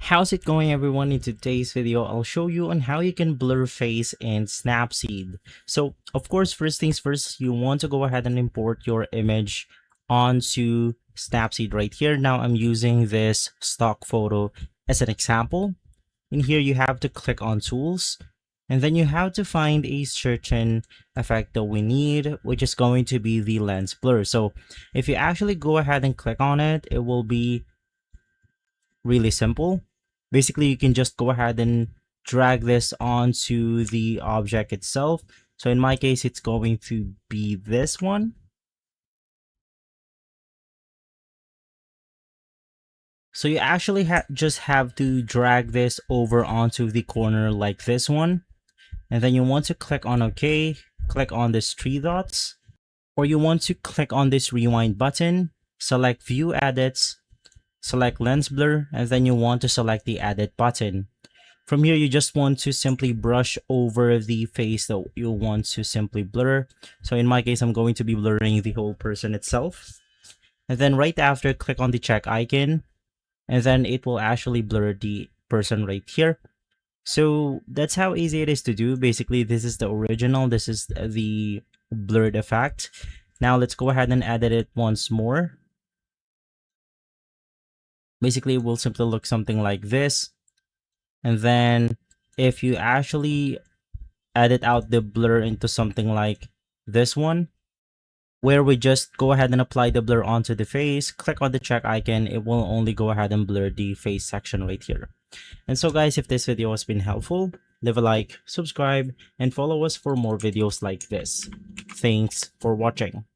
How's it going, everyone? In today's video, I'll show you on how you can blur face in Snapseed. So of course, first things first, you want to go ahead and import your image onto Snapseed right here. Now I'm using this stock photo as an example. In here, you have to click on tools, and then you have to find a certain effect that we need, which is going to be the lens blur. So if you actually go ahead and click on it, it will be really simple. Basically, you can just go ahead and drag this onto the object itself. So in my case, it's going to be this one. So you actually just have to drag this over onto the corner like this one. And then you want to click on OK, click on this three dots, or you want to click on this rewind button, select view edits, select lens blur, and then you want to select the edit button. From here, you just want to simply brush over the face that you want to simply blur. So in my case, I'm going to be blurring the whole person itself. And then right after, click on the check icon, and then it will actually blur the person right here. So that's how easy it is to do. Basically, this is the original. This is the blurred effect. Now let's go ahead and edit it once more. Basically, it will simply look something like this. And then if you actually edit out the blur into something like this one, where we just go ahead and apply the blur onto the face, click on the check icon, it will only go ahead and blur the face section right here. And so guys, if this video has been helpful, leave a like, subscribe, and follow us for more videos like this. Thanks for watching.